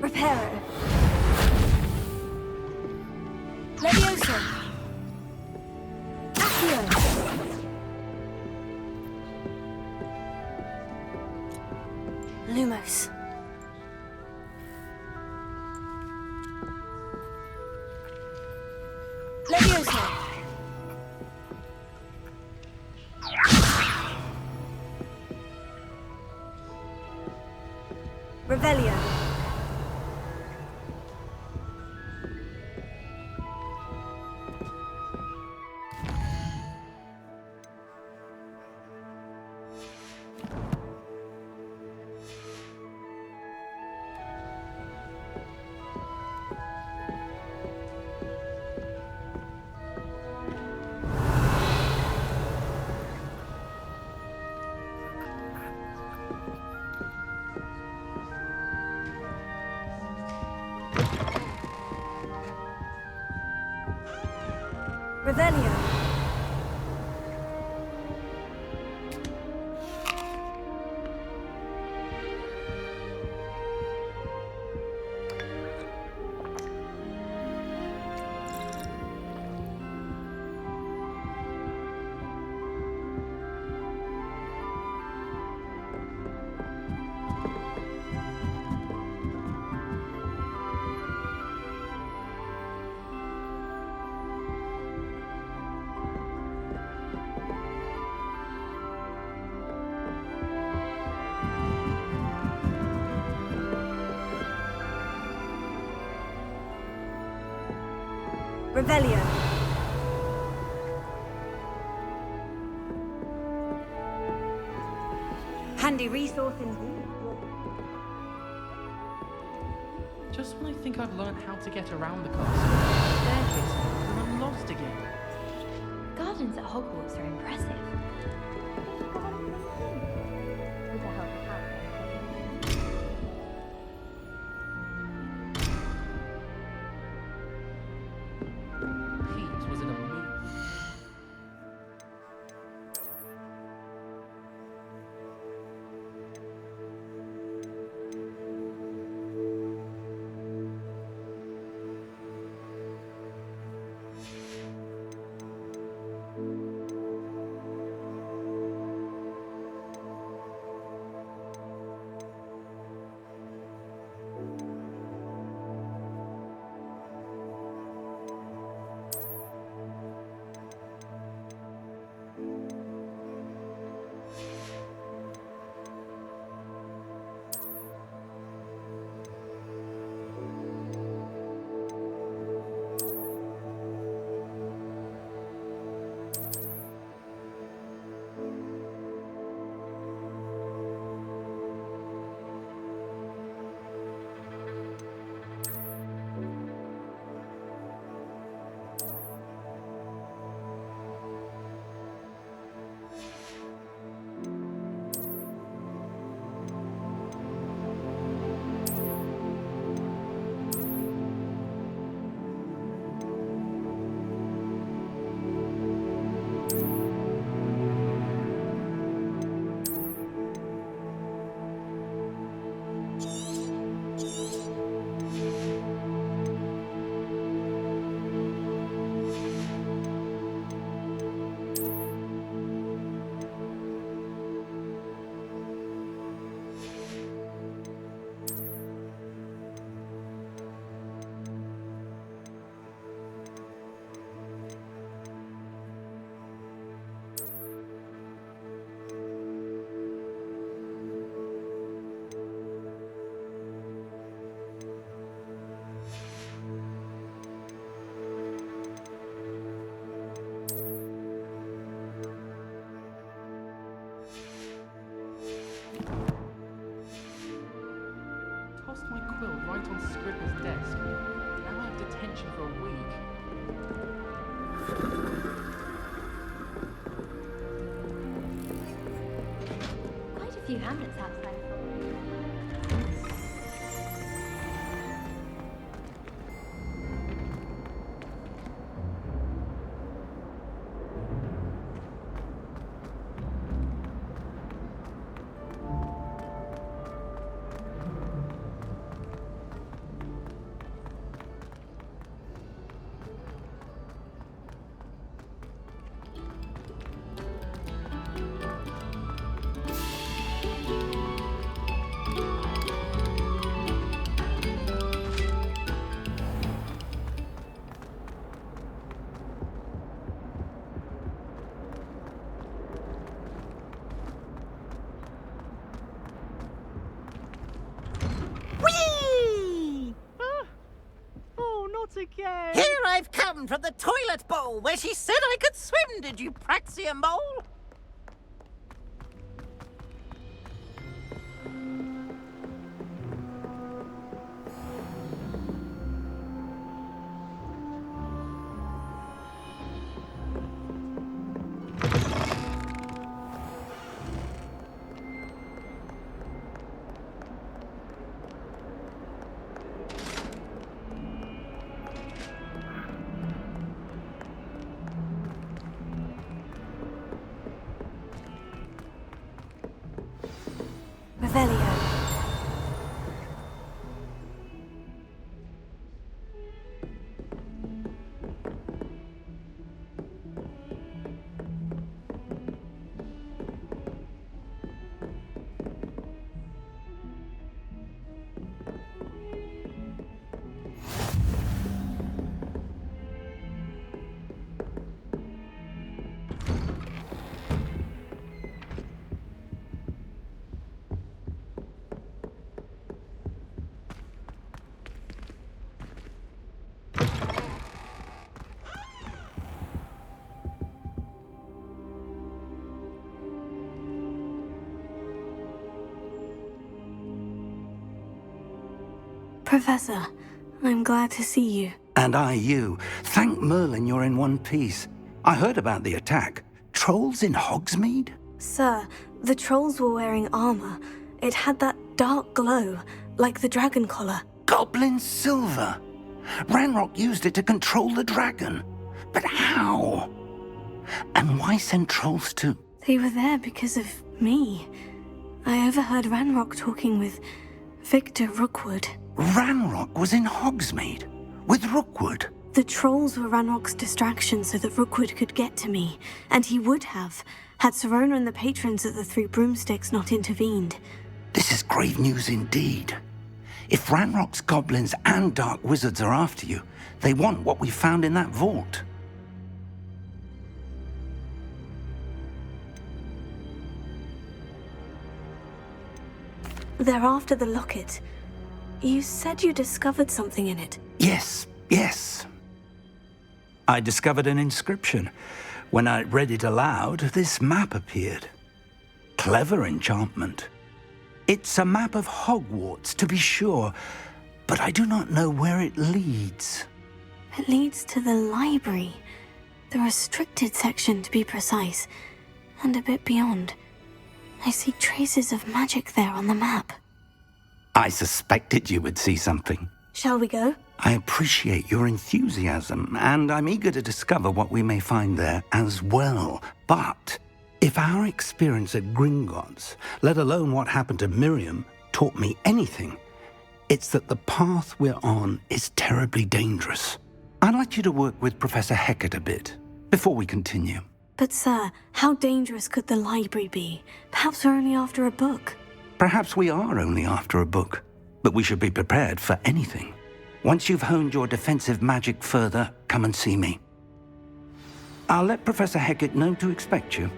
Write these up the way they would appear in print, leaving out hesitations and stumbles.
Reparo. Levioso. Accio. Lumos. Levioso. Revelio. Revelio. Revelio. Handy resource indeed. Just when I think I've learned how to get around the castle, staircase and I'm lost again. Gardens at Hogwarts are impressive. With the help of Harry. Pete was in a mood. Tossed my quill right on Scribner's desk. Now I have detention for a week. Quite a few hamlets outside. again! Here I've come from the toilet bowl where she said I could swim, did you praxia mole? Revelio. Professor, I'm glad to see you. And I you. Thank Merlin you're in one piece. I heard about the attack. Trolls in Hogsmeade? Sir, the trolls were wearing armor. It had that dark glow, like the dragon collar. Goblin silver. Ranrock used it to control the dragon. But how? And why send trolls to... They were there because of me. I overheard Ranrock talking with Victor Rookwood. Ranrock was in Hogsmeade with Rookwood. The trolls were Ranrock's distraction so that Rookwood could get to me, and he would have, had Serona and the patrons at the Three Broomsticks not intervened. This is grave news indeed. If Ranrock's goblins and dark wizards are after you, they want what we found in that vault. They're after the locket. You said you discovered something in it. Yes. I discovered an inscription. When I read it aloud, this map appeared. Clever enchantment. It's a map of Hogwarts, to be sure, but I do not know where it leads. It leads to the library. The restricted section, to be precise, and a bit beyond. I see traces of magic there on the map. I suspected you would see something. Shall we go? I appreciate your enthusiasm, and I'm eager to discover what we may find there as well. But if our experience at Gringotts, let alone what happened to Miriam, taught me anything, it's that the path we're on is terribly dangerous. I'd like you to work with Professor Hecat a bit before we continue. But sir, how dangerous could the library be? Perhaps we're only after a book. Perhaps we are only after a book, but we should be prepared for anything. Once you've honed your defensive magic further, come and see me. I'll let Professor Hecat know to expect you.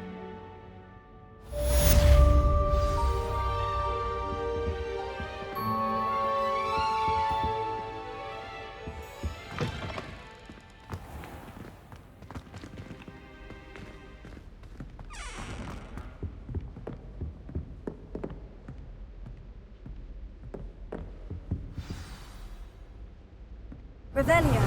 Revelio.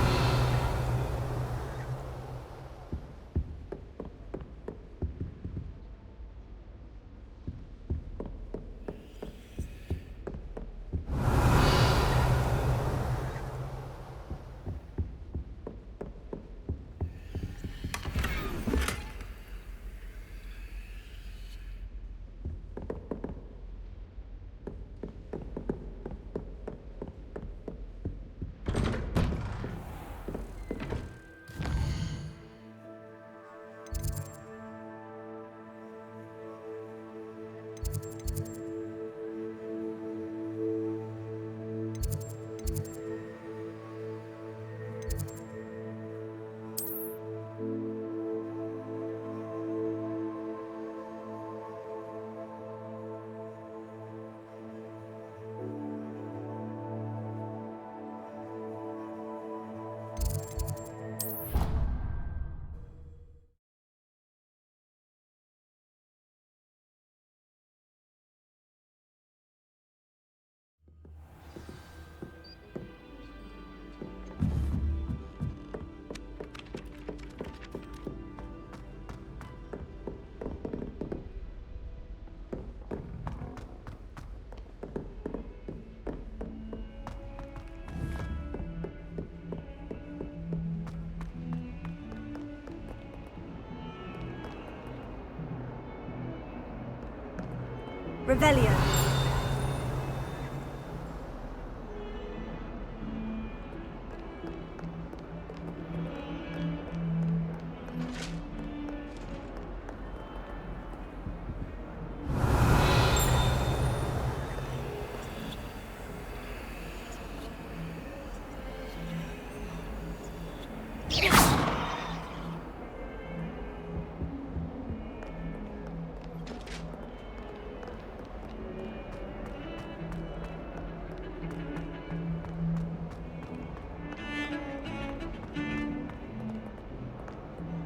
Revelio.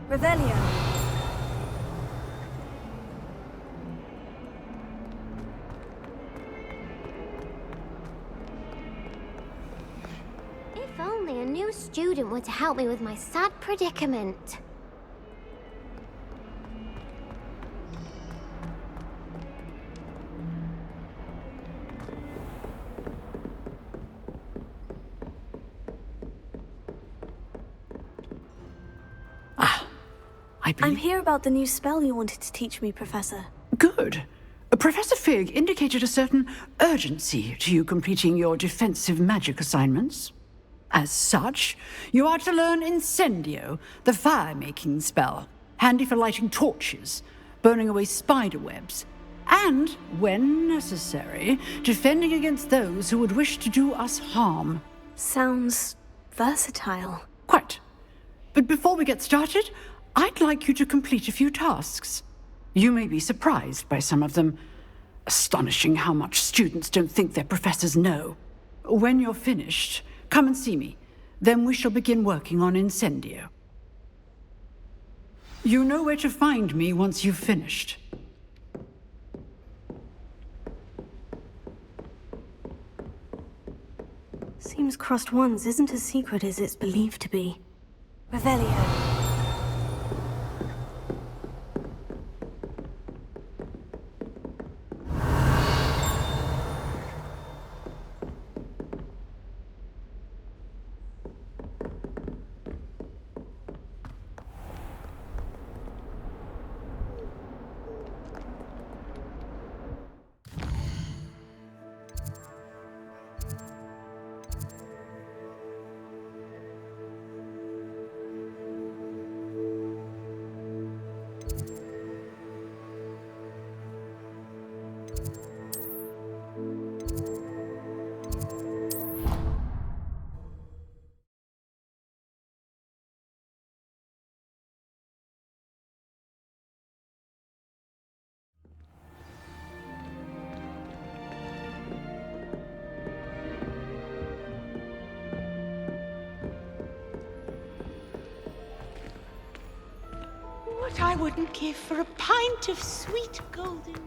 Revelio. If only a new student were to help me with my sad predicament. I'm here about the new spell you wanted to teach me, Professor. Good. Professor Fig indicated a certain urgency to you completing your defensive magic assignments. As such, you are to learn Incendio, the fire-making spell, handy for lighting torches, burning away spider webs, and, when necessary, defending against those who would wish to do us harm. Sounds versatile. Quite. But before we get started, I'd like you to complete a few tasks. You may be surprised by some of them. Astonishing how much students don't think their professors know. When you're finished, come and see me. Then we shall begin working on Incendio. You know where to find me once you've finished. Seems crossed wands isn't as secret as it's believed to be. Revelio. What I wouldn't give for a pint of sweet golden mead.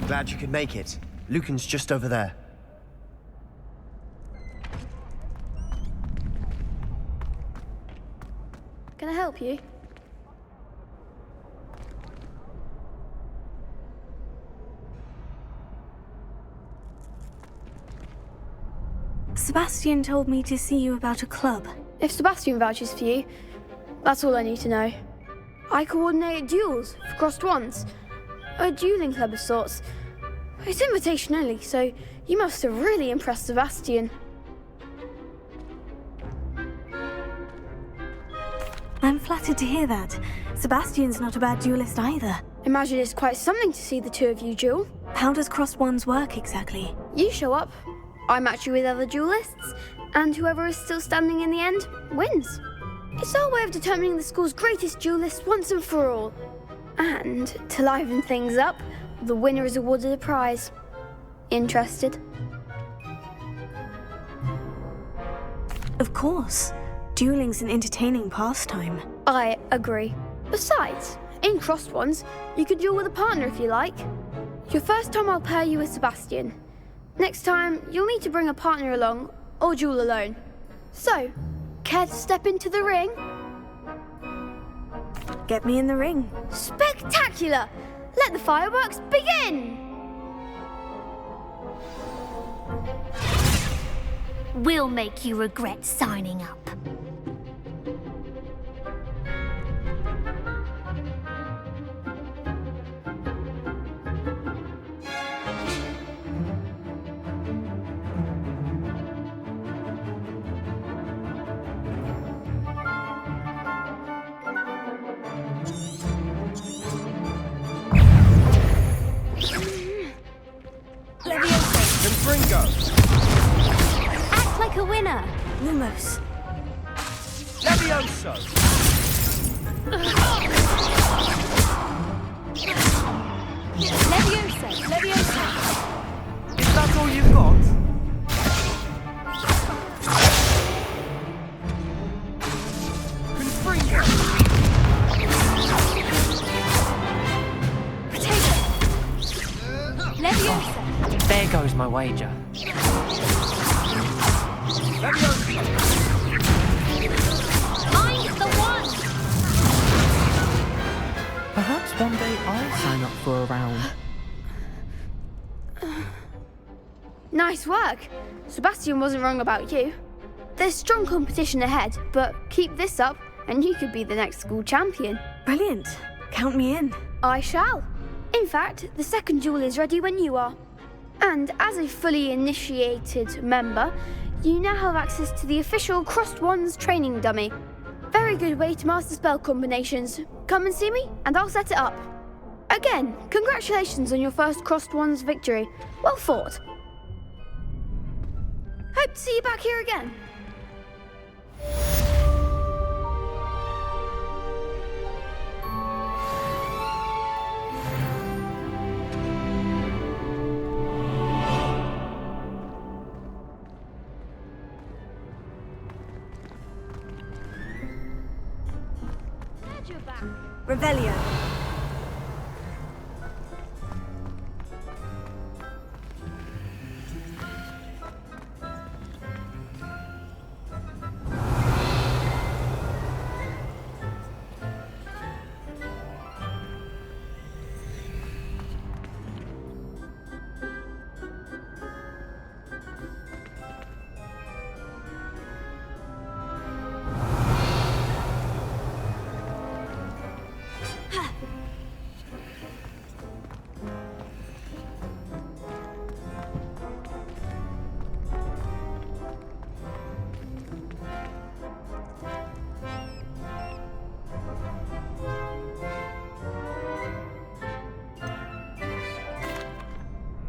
Glad you could make it. Lucan's just over there. Can I help you? Sebastian told me to see you about a club. If Sebastian vouches for you, that's all I need to know. I coordinate duels for crossed wands. A dueling club of sorts. It's invitation only, so you must have really impressed Sebastian. I'm flattered to hear that. Sebastian's not a bad duelist either. Imagine it's quite something to see the two of you duel. How does crossed wands work exactly? You show up, I match you with other duelists, and whoever is still standing in the end wins. It's our way of determining the school's greatest duelist once and for all. And, to liven things up, the winner is awarded a prize. Interested? Of course. Dueling's an entertaining pastime. I agree. Besides, In Crossed Ones, you can duel with a partner if you like. Your first time I'll pair you with Sebastian. Next time, you'll need to bring a partner along, or duel alone. So, care to step into the ring? Get me in the ring. Spectacular! Let the fireworks begin! We'll make you regret signing up. Act like a winner. Lumos. Levioso! Leviosa. Is that all you've got? Confringo! Leviosa. There goes my wager. Mind the one! Perhaps one day I'll sign up for a round. Nice work. Sebastian wasn't wrong about you. There's strong competition ahead, but keep this up and you could be the next school champion. Brilliant. Count me in. I shall. In fact, the second duel is ready when you are. And as a fully initiated member, you now have access to the official Crossed Ones training dummy. Very good way to master spell combinations. Come and see me, and I'll set it up. Again, congratulations on your first Crossed Ones victory. Well fought. Hope to see you back here again. Revelio.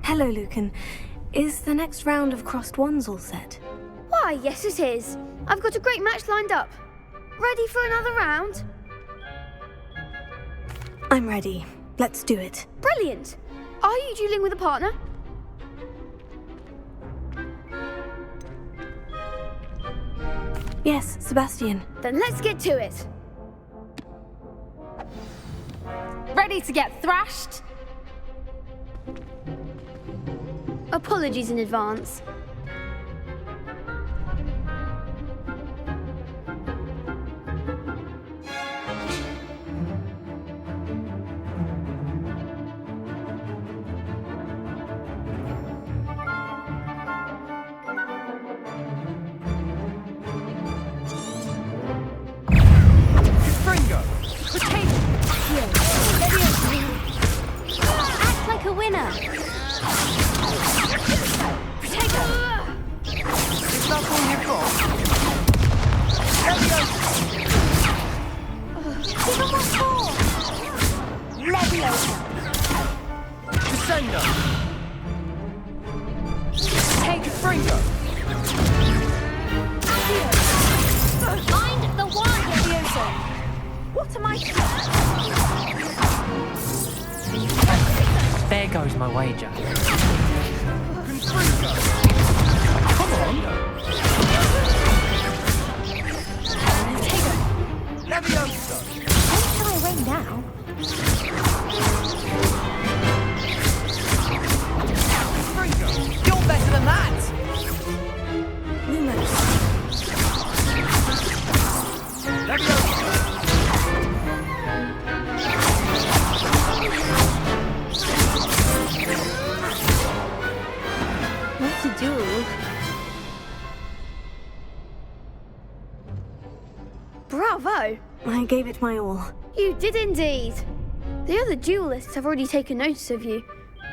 Hello, Lucan. Is the next round of Crossed Ones all set? Why, yes it is. I've got a great match lined up. Ready for another round? I'm ready. Let's do it. Brilliant. Are you dueling with a partner? Yes, Sebastian. Then let's get to it. Ready to get thrashed? Apologies in advance. Act like a winner. Is that all you've got? Give him what for. Leviosa. Descendo! Take Confringo! Mind the one, Leviosa. What am I There goes my wager. Confringo! Come on! Leviosa! Don't try away now. I gave it my all. You did indeed. The other duelists have already taken notice of you,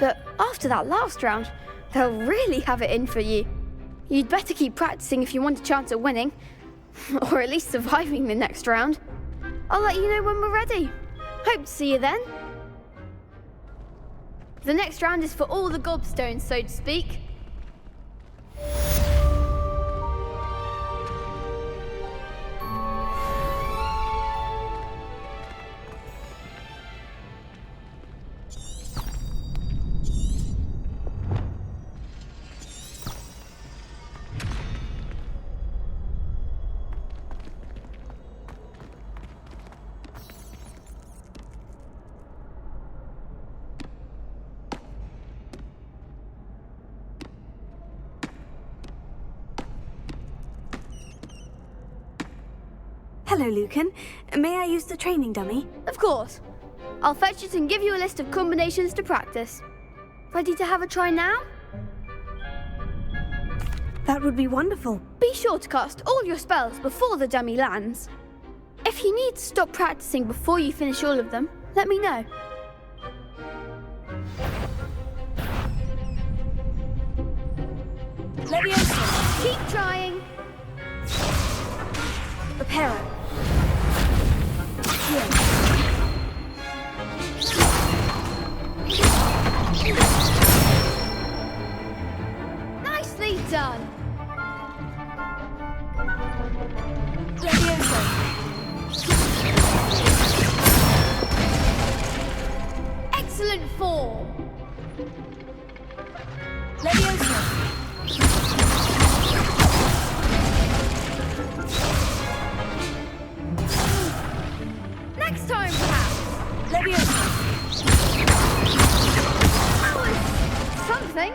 but after that last round, they'll really have it in for you. You'd better keep practicing if you want a chance at winning, or at least surviving the next round. I'll let you know when we're ready. Hope to see you then. The next round is for all the gobstones, so to speak. Hello, Lucan. May I use the training dummy? Of course. I'll fetch it and give you a list of combinations to practice. Ready to have a try now? That would be wonderful. Be sure to cast all your spells before the dummy lands. If you need to stop practicing before you finish all of them, let me know. Leviosa. Keep trying. Reparo. Nicely done. Leviosa. Excellent form. Leviosa. Next time, perhaps. Leviosa. That was something.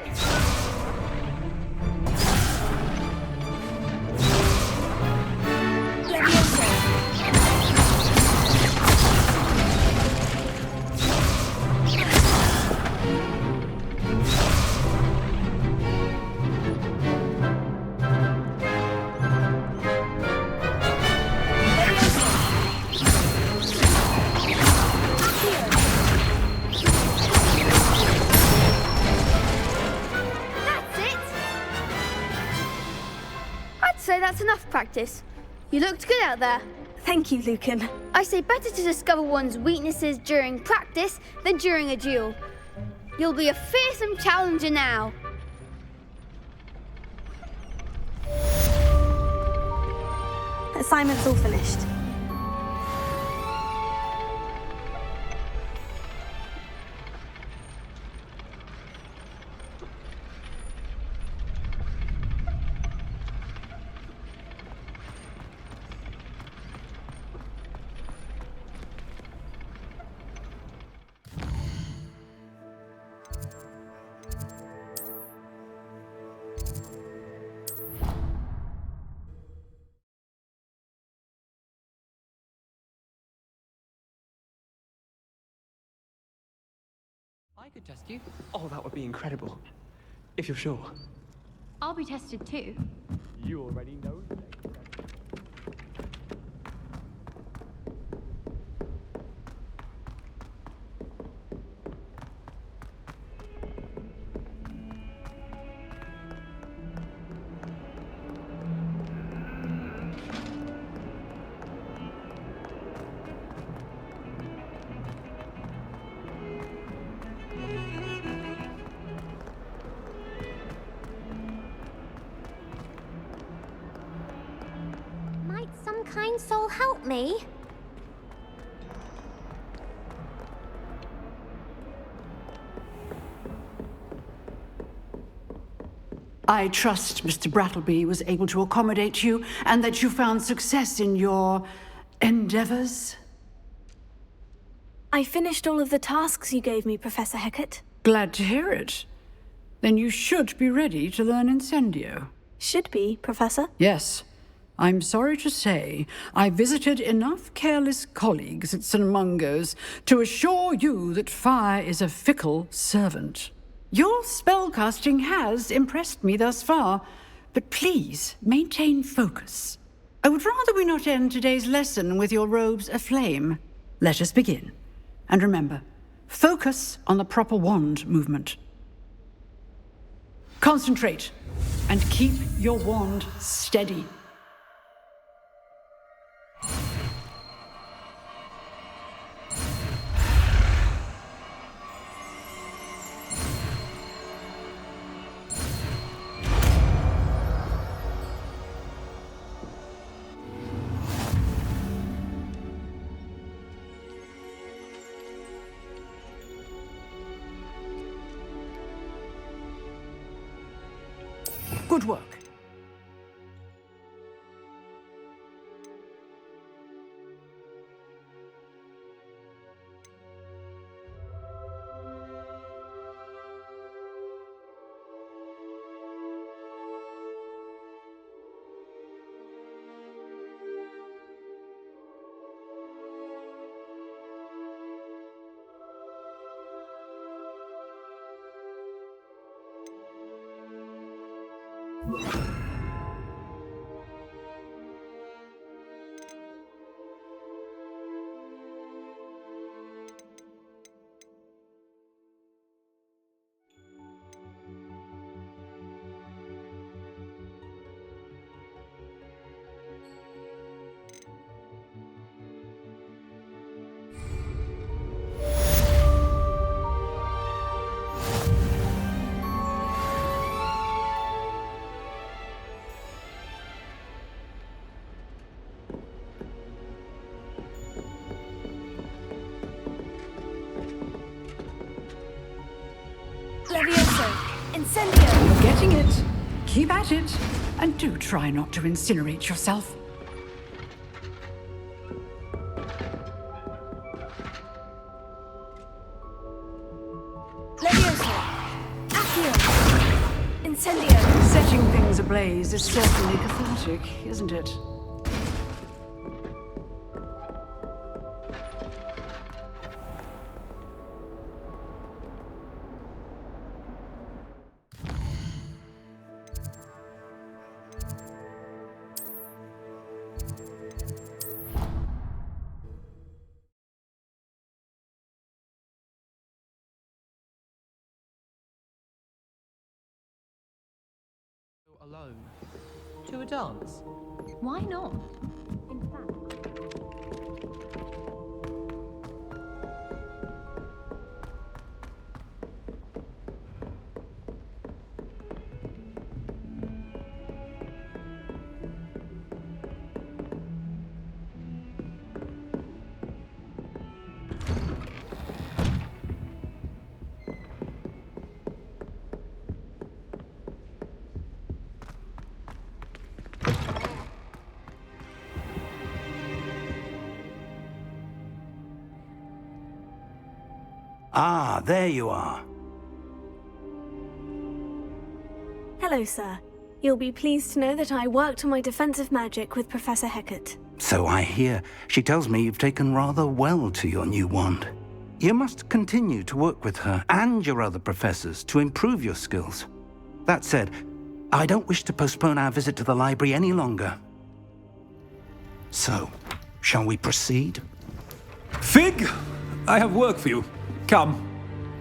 That's enough practice. You looked good out there. Thank you, Lucan. I say better to discover one's weaknesses during practice than during a duel. You'll be a fearsome challenger now. Assignment's all finished. I could test you. Oh, that would be incredible. If you're sure. I'll be tested too. You already know. Might some kind soul help me? I trust Mr. Brattleby was able to accommodate you and that you found success in your endeavors. I finished all of the tasks you gave me, Professor Hecat. Glad to hear it. Then you should be ready to learn Incendio. Should be, Professor? Yes. I'm sorry to say, I visited enough careless colleagues at St. Mungo's to assure you that fire is a fickle servant. Your spellcasting has impressed me thus far, but please maintain focus. I would rather we not end today's lesson with your robes aflame. Let us begin. And remember, focus on the proper wand movement. Concentrate, and keep your wand steady. Good work. Incendio! You're getting it. Keep at it. And do try not to incinerate yourself. Levioso! Accio! Incendio! Setting things ablaze is certainly cathartic, isn't it? Alone. To a dance? Why not? In fact, Ah, there you are. Hello, sir. You'll be pleased to know that I worked on my defensive magic with Professor Hecat. So I hear. She tells me you've taken rather well to your new wand. You must continue to work with her and your other professors to improve your skills. That said, I don't wish to postpone our visit to the library any longer. So, shall we proceed? Fig! I have work for you. Come.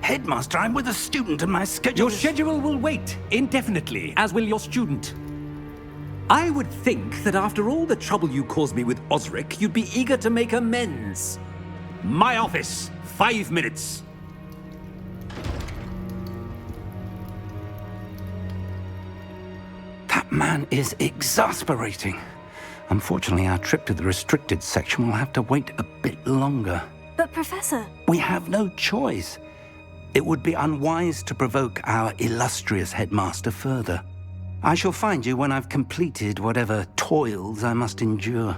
Headmaster, I'm with a student and my schedule Your schedule will wait indefinitely, as will your student. I would think that after all the trouble you caused me with Osric, you'd be eager to make amends. My office, 5 minutes. That man is exasperating. Unfortunately, our trip to the restricted section will have to wait a bit longer. But, Professor... We have no choice. It would be unwise to provoke our illustrious headmaster further. I shall find you when I've completed whatever toils I must endure.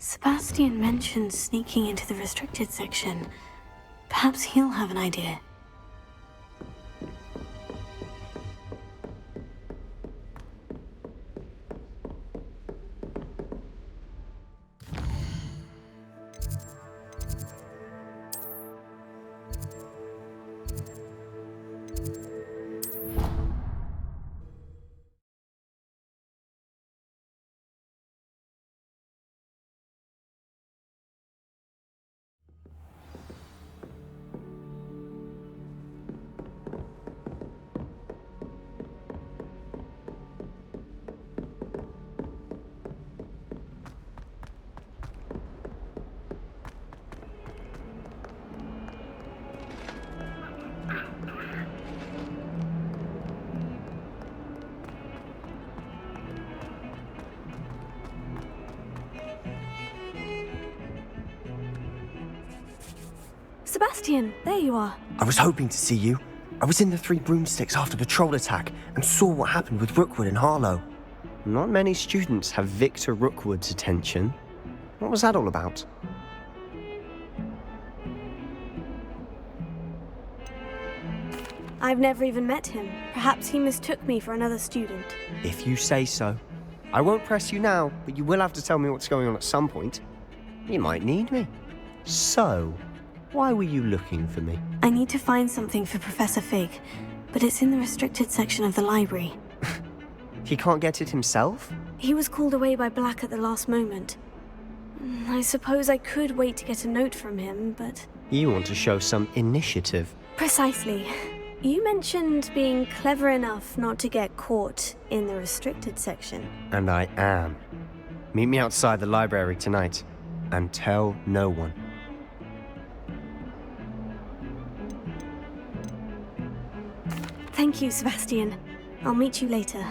Sebastian mentioned sneaking into the restricted section. Perhaps he'll have an idea. Sebastian, there you are. I was hoping to see you. I was in the Three Broomsticks after the troll attack and saw what happened with Rookwood and Harlow. Not many students have Victor Rookwood's attention. What was that all about? I've never even met him. Perhaps he mistook me for another student. If you say so. I won't press you now, but you will have to tell me what's going on at some point. You might need me. So, why were you looking for me? I need to find something for Professor Fig, but it's in the restricted section of the library. He can't get it himself? He was called away by Black at the last moment. I suppose I could wait to get a note from him, but... You want to show some initiative. Precisely. You mentioned being clever enough not to get caught in the restricted section. And I am. Meet me outside the library tonight, and tell no one. Thank you, Sebastian. I'll meet you later.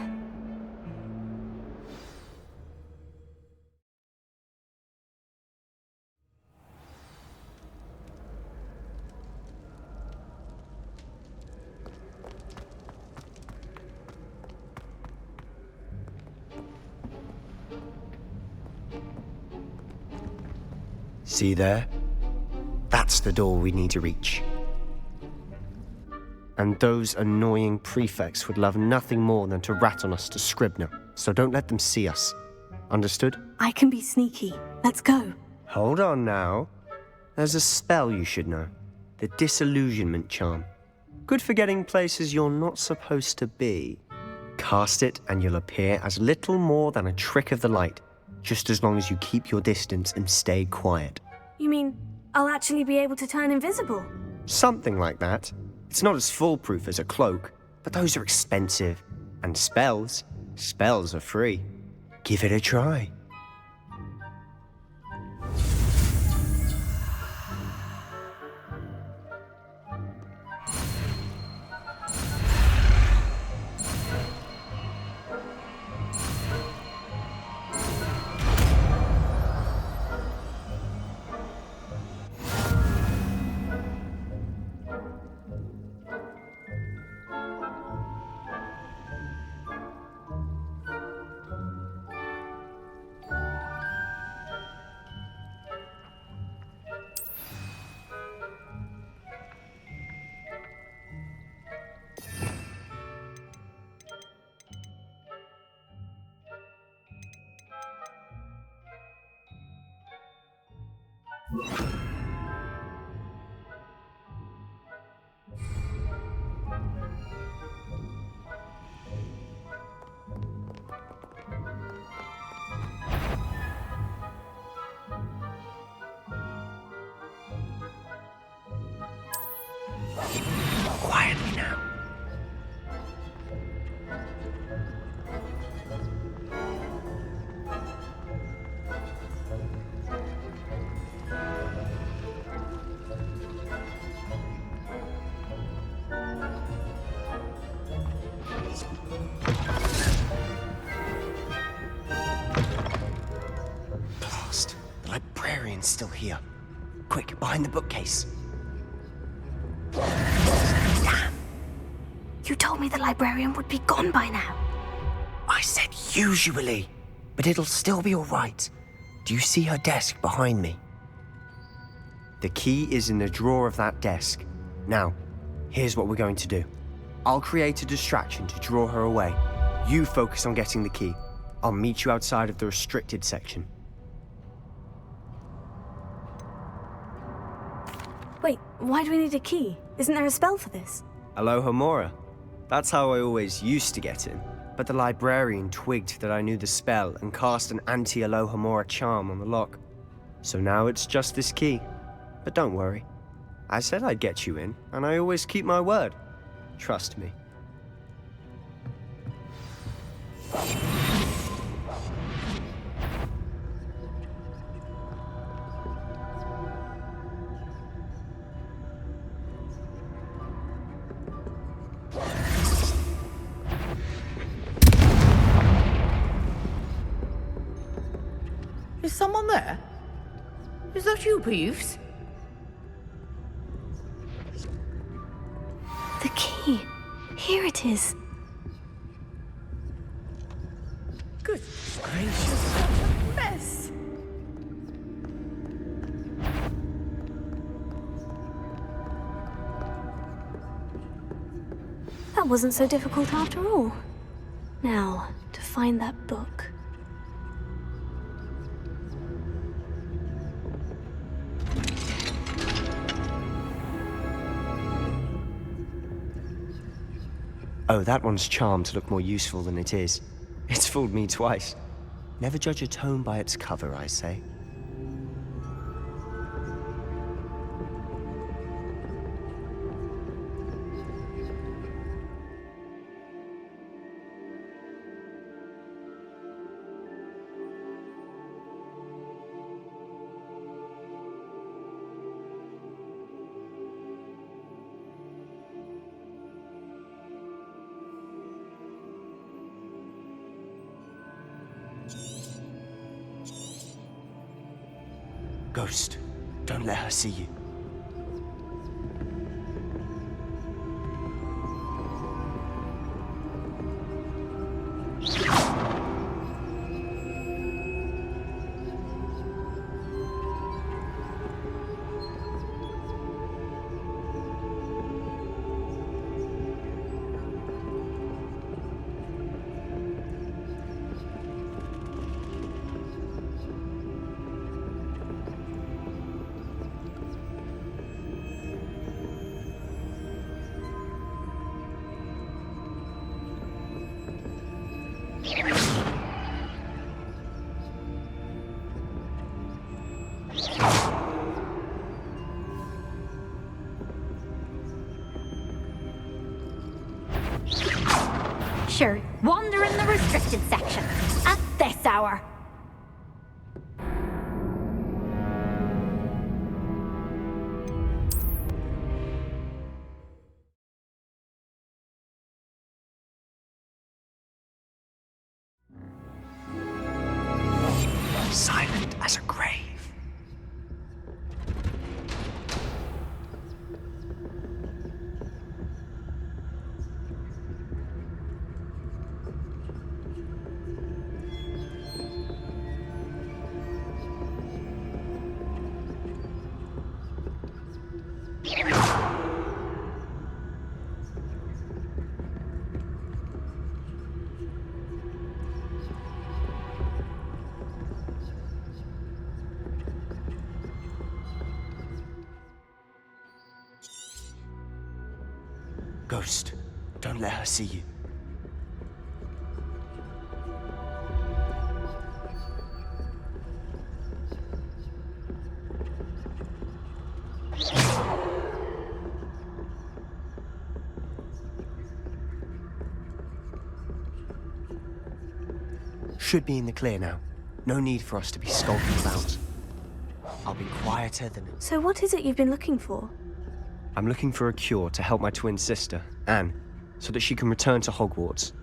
See there? That's the door we need to reach. And those annoying prefects would love nothing more than to rat on us to Scribner, so don't let them see us. Understood? I can be sneaky. Let's go. Hold on now. There's a spell you should know. The Disillusionment Charm. Good for getting places you're not supposed to be. Cast it and you'll appear as little more than a trick of the light, just as long as you keep your distance and stay quiet. You mean I'll actually be able to turn invisible? Something like that. It's not as foolproof as a cloak, but those are expensive. And spells are free. Give it a try. Quietly now. Blast. The librarian's still here. Quick, behind the bookcase. You told me the librarian would be gone by now. I said usually, but it'll still be all right. Do you see her desk behind me? The key is in the drawer of that desk. Now, here's what we're going to do. I'll create a distraction to draw her away. You focus on getting the key. I'll meet you outside of the restricted section. Wait, why do we need a key? Isn't there a spell for this? Alohomora. That's how I always used to get in. But the librarian twigged that I knew the spell and cast an anti-Alohomora charm on the lock. So now it's just this key. But don't worry. I said I'd get you in, and I always keep my word. Trust me. Is someone there? Is that you, Peeves? key. Here it is. Good gracious, what a mess! That wasn't so difficult after all. Now, to find that book. Oh, that one's charmed to look more useful than it is. It's fooled me twice. Never judge a tome by its cover, I say. Ghost, don't let her see you. Sure, wander in the restricted section at this hour. Silent as a grave. Ghost, don't let her see you. Should be in the clear now. No need for us to be skulking about. I'll be quieter than... So what is it you've been looking for? I'm looking for a cure to help my twin sister, Anne, so that she can return to Hogwarts.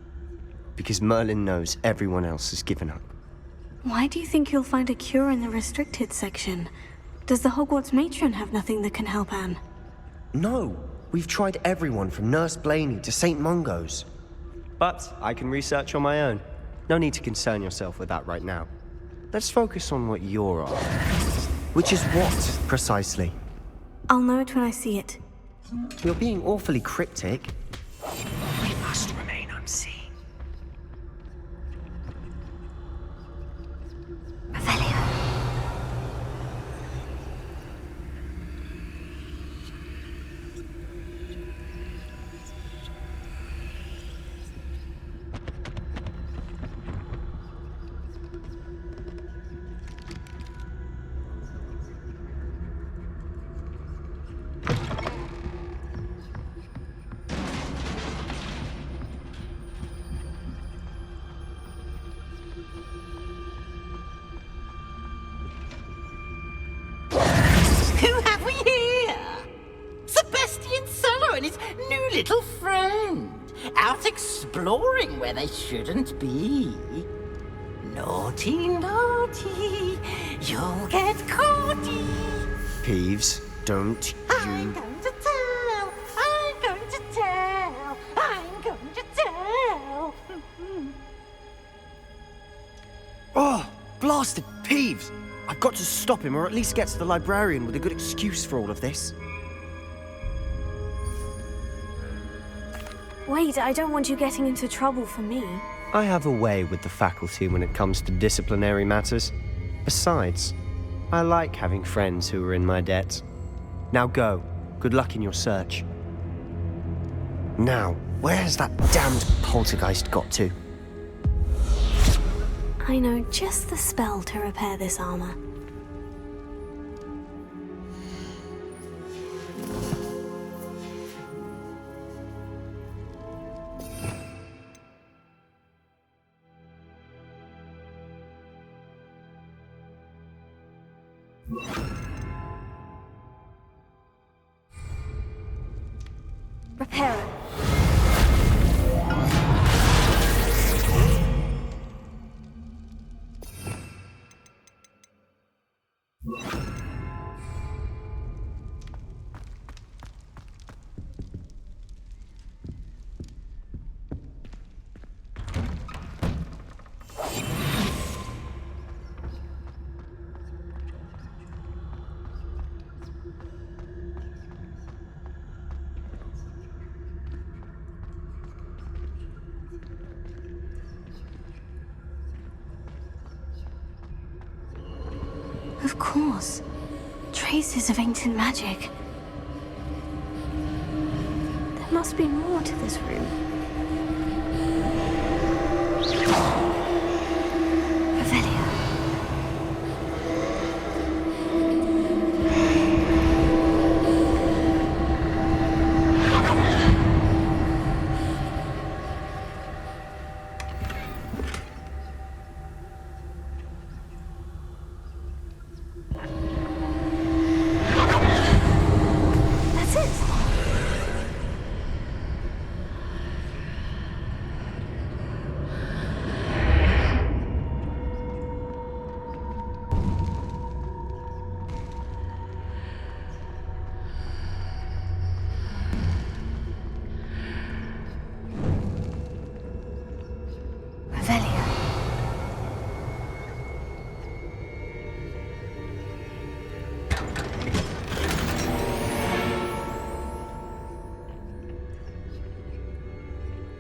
Because Merlin knows everyone else has given up. Why do you think you'll find a cure in the restricted section? Does the Hogwarts matron have nothing that can help Anne? No! We've tried everyone from Nurse Blaney to St. Mungo's. But I can research on my own. No need to concern yourself with that right now. Let's focus on what you're after. Which is what, precisely? I'll know it when I see it. You're being awfully cryptic. We must remain unseen. Who have we here? Sebastian Cello and his new little friend. Out exploring where they shouldn't be. Naughty, naughty. You'll get caughty. Peeves, don't you... I'm going to tell. I'm going to tell. bastard, Peeves! I've got to stop him, or at least get to the librarian with a good excuse for all of this. Wait, I don't want you getting into trouble for me. I have a way with the faculty when it comes to disciplinary matters. Besides, I like having friends who are in my debt. Now go. Good luck in your search. Now, where has that damned poltergeist got to? I know just the spell to repair this armor. Repair it. Of course. Traces of ancient magic. There must be more to this room. Revelio.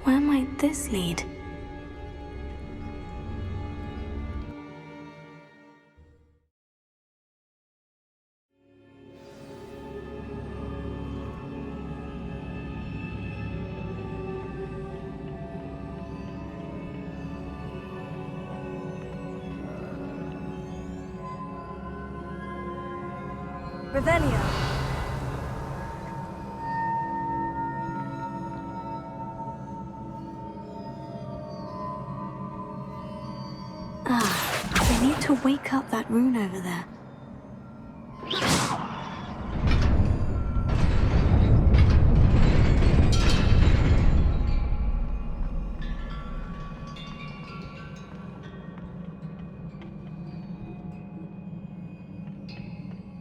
Where might this lead? Revelio. I need to wake up that rune over there.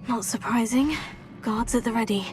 Not surprising. Guards at the ready.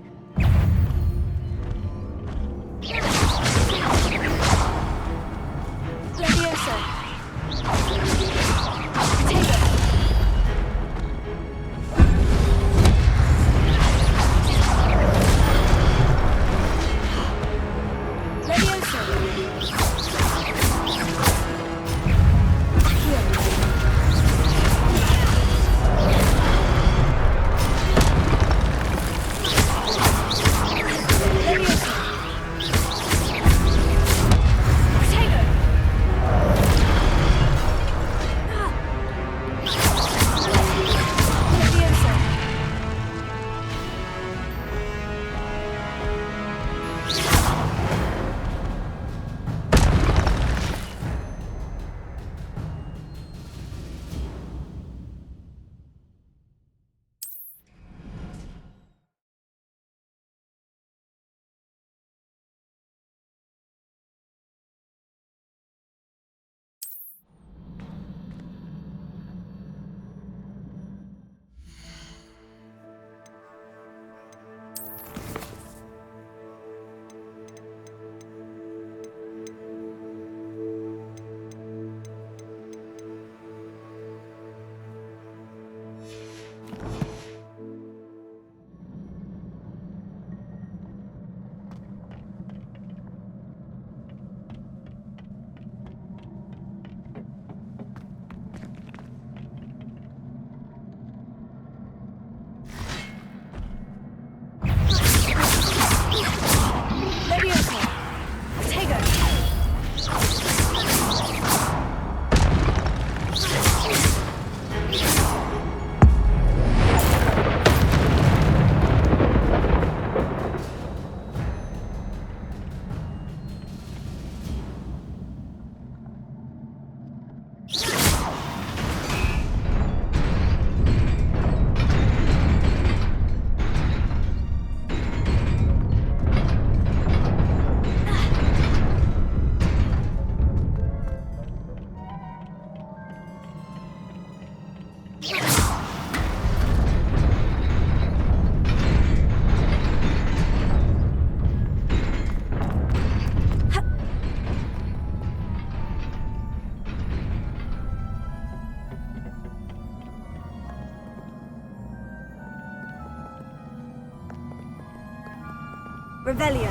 Revelio.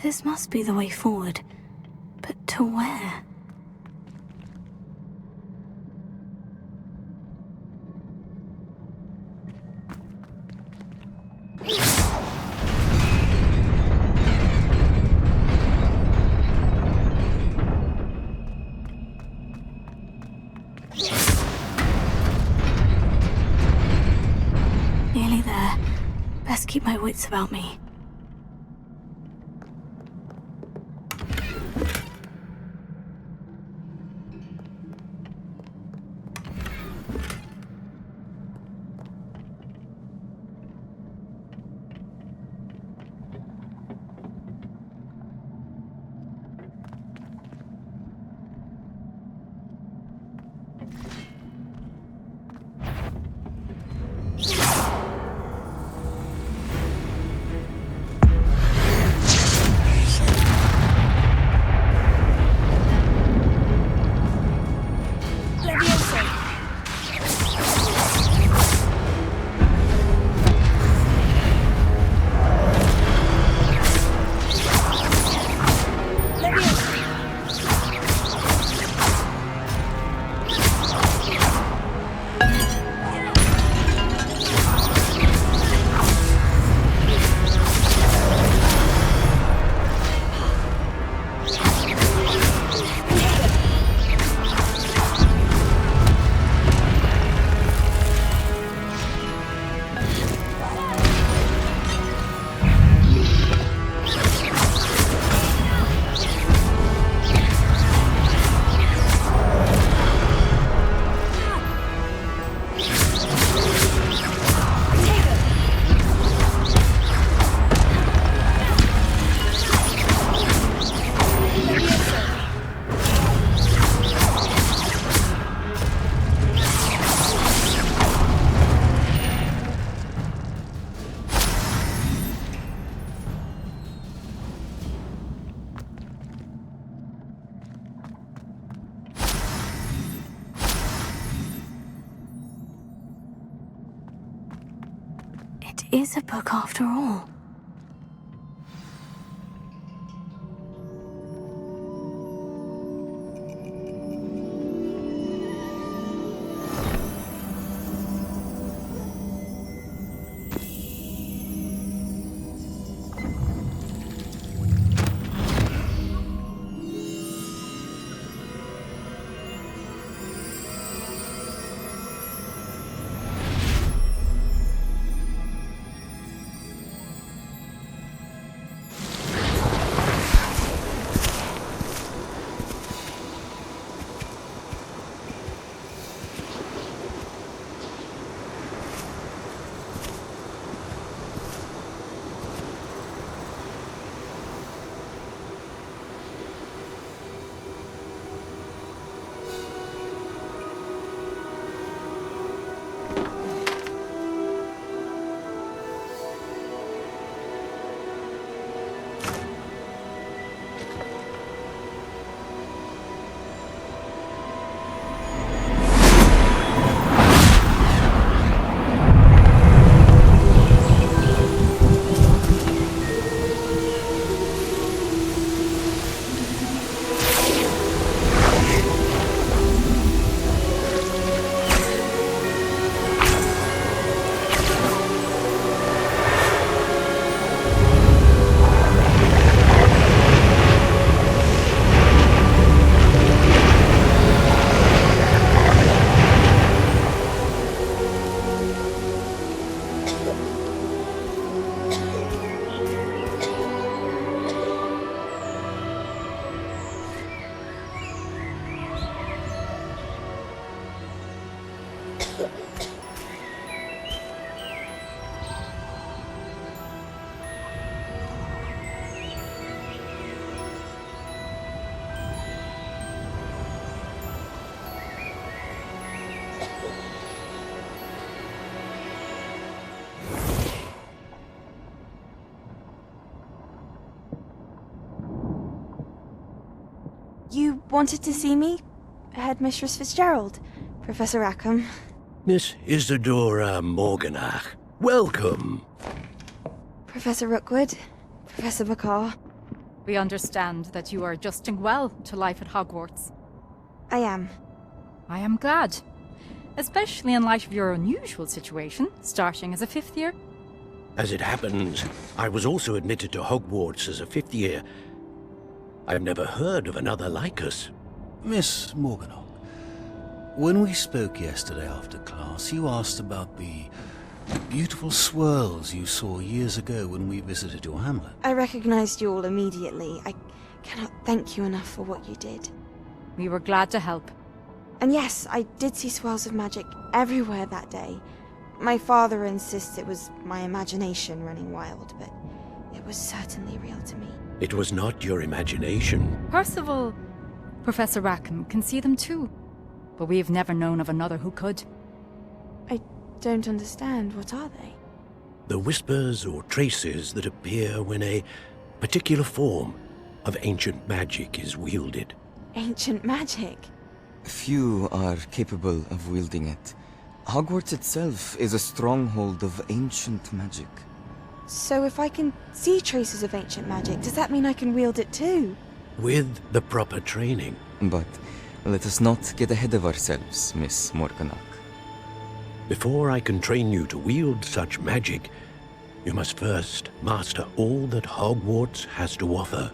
This must be the way forward. But to where? Nearly there. Best keep my wits about me. It is a book after all. You wanted to see me? Headmistress Fitzgerald, Professor Rackham. Miss Isadora Morganach, welcome. Professor Rookwood, Professor Bakar. We understand that you are adjusting well to life at Hogwarts. I am. I am glad. Especially in light of your unusual situation, starting as a 5th year. As it happens, I was also admitted to Hogwarts as a 5th year. I've never heard of another like us. Miss Morganach, when we spoke yesterday after class, you asked about the beautiful swirls you saw years ago when we visited your hamlet. I recognized you all immediately. I cannot thank you enough for what you did. We were glad to help. And yes, I did see swirls of magic everywhere that day. My father insists it was my imagination running wild, but it was certainly real to me. It was not your imagination. Percival, Professor Rackham can see them too. But we have never known of another who could. I don't understand. What are they? The whispers or traces that appear when a particular form of ancient magic is wielded. Ancient magic? Few are capable of wielding it. Hogwarts itself is a stronghold of ancient magic. So if I can see traces of ancient magic, does that mean I can wield it too? With the proper training. But let us not get ahead of ourselves, Miss Morganach. Before I can train you to wield such magic, you must first master all that Hogwarts has to offer.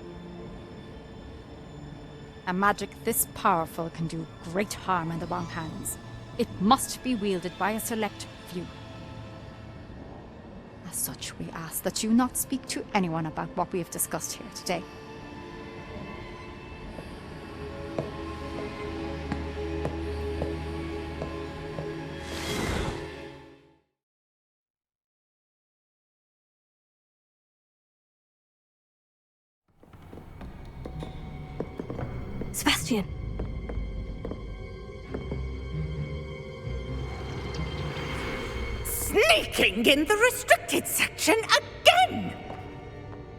A magic this powerful can do great harm in the wrong hands. It must be wielded by a select few. As such, we ask that you not speak to anyone about what we have discussed here today. Sebastian! Sneaking in the restricted section again!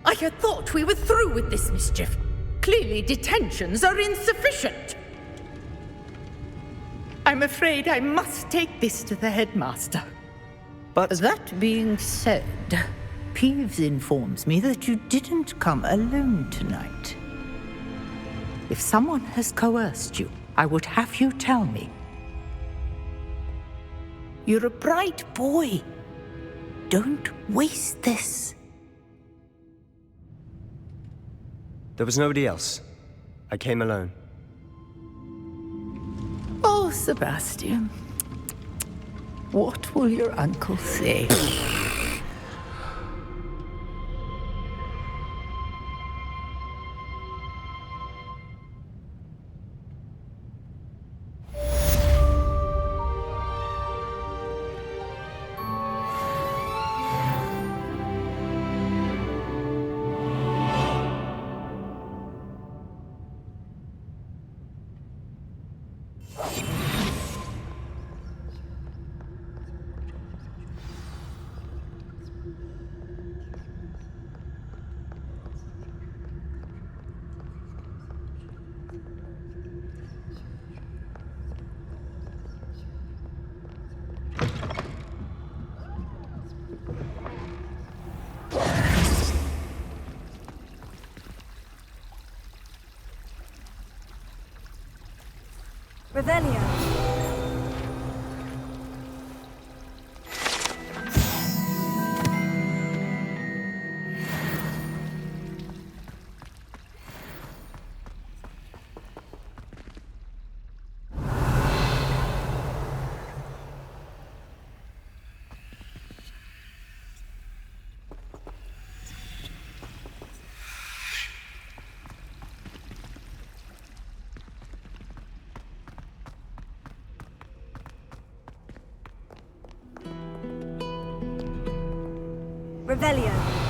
I had thought we were through with this mischief. Clearly detentions are insufficient. I'm afraid I must take this to the headmaster. But that being said, Peeves informs me that you didn't come alone tonight. If someone has coerced you, I would have you tell me. You're a bright boy. Don't waste this. There was nobody else. I came alone. Oh, Sebastian. What will your uncle say? Revelio. Revelio.